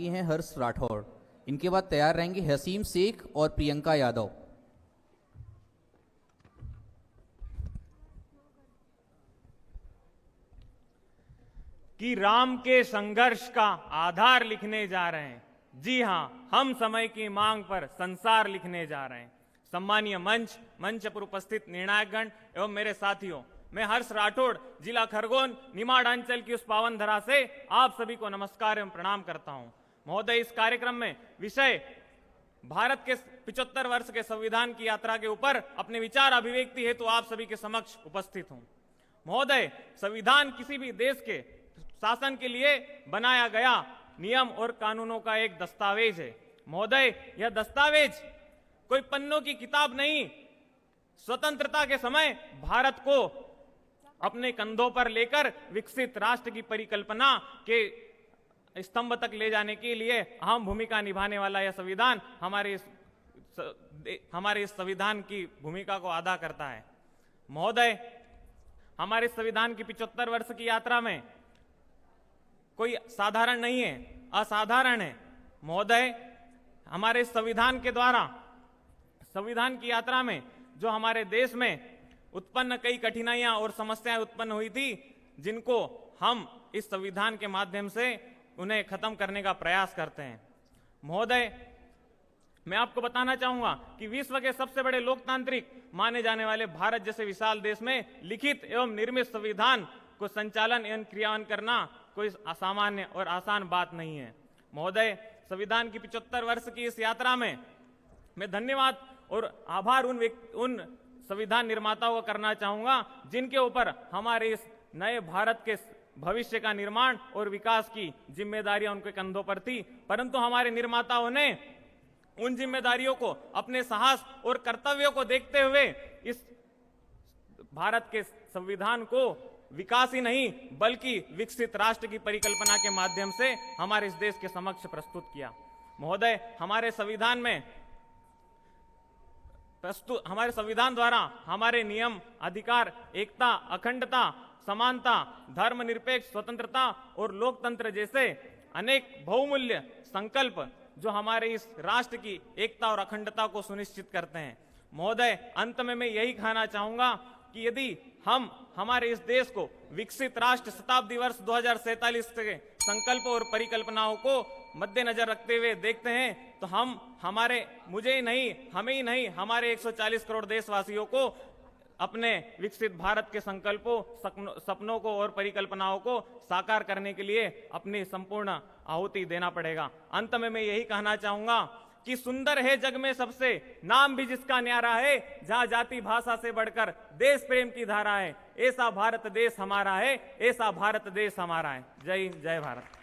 बाकी हैं हर्ष राठौड़। इनके बाद तैयार रहेंगे हसीम शेख और प्रियंका यादव। कि राम के संघर्ष का आधार लिखने जा रहे हैं। जी हां, हम समय की मांग पर संसार लिखने जा रहे हैं। सम्मानीय मंच पर उपस्थित निर्णायकगण एवं मेरे साथियों, मैं हर्ष राठौड़, जिला खरगोन, निमाड़ अंचल की उस पावन धरा से आप सभी को नमस्कार एवं प्रणाम करता हूं। महोदय, इस कार्यक्रम में विषय भारत के 75 वर्ष के संविधान की यात्रा के ऊपर अपने विचार अभिव्यक्ति हेतु आप सभी के समक्ष उपस्थित हूं। महोदय, संविधान किसी भी देश के शासन के लिए बनाया गया नियम और कानूनों का एक दस्तावेज है। महोदय, यह दस्तावेज कोई पन्नों की किताब नहीं, स्वतंत्रता के समय भारत को अपने कंधों पर लेकर विकसित राष्ट्र की परिकल्पना के स्तंभ तक ले जाने के लिए अहम भूमिका निभाने वाला यह संविधान हमारे इस संविधान की भूमिका को अदा करता है। महोदय, हमारे संविधान की 75 वर्ष की यात्रा में कोई साधारण नहीं है, असाधारण है। महोदय, हमारे संविधान के द्वारा संविधान की यात्रा में जो हमारे देश में उत्पन्न कई कठिनाइयां और समस्याएं उत्पन्न हुई थी, जिनको हम इस संविधान के माध्यम से उन्हें खत्म करने का प्रयास करते हैं। महोदय, मैं आपको बताना चाहूंगा कि विश्व के सबसे बड़े लोकतांत्रिक माने जाने वाले भारत जैसे विशाल देश में लिखित एवं निर्मित संविधान को संचालन एवं क्रियान्वयन करना कोई असामान्य और आसान बात नहीं है। महोदय, संविधान की 75 वर्ष की इस यात्रा में मैं धन्यवाद और आभार उन संविधान निर्माताओं को करना चाहूंगा जिनके ऊपर हमारे इस नए भारत के भविष्य का निर्माण और विकास की जिम्मेदारियां उनके कंधों पर थी, परंतु हमारे निर्माताओं ने उन जिम्मेदारियों को, अपने साहस और कर्तव्यों को देखते हुए इस भारत के संविधान को विकास ही नहीं बल्कि विकसित राष्ट्र की परिकल्पना के माध्यम से हमारे इस देश के समक्ष प्रस्तुत किया। महोदय, हमारे संविधान द्वारा हमारे नियम, अधिकार, एकता, अखंडता, समानता, धर्मनिरपेक्ष स्वतंत्रता और लोकतंत्र जैसे अनेक बहुमूल्य संकल्प जो हमारे इस राष्ट्र की एकता और अखंडता को सुनिश्चित करते हैं। महोदय, अंत में मैं यही कहना चाहूंगा कि यदि हम हमारे इस देश को विकसित राष्ट्र शताब्दी वर्ष 2047 के संकल्प और परिकल्पनाओं को मद्देनजर रखते हुए देखते हैं तो हमें ही नहीं, हमारे 140 करोड़ देशवासियों को अपने विकसित भारत के संकल्पों, सपनों को और परिकल्पनाओं को साकार करने के लिए अपनी संपूर्ण आहुति देना पड़ेगा। अंत में मैं यही कहना चाहूंगा कि सुंदर है जग में सबसे, नाम भी जिसका न्यारा है, जहां जाति भाषा से बढ़कर देश प्रेम की धारा है। ऐसा भारत देश हमारा है, ऐसा भारत देश हमारा है। जय हिंद, जय भारत।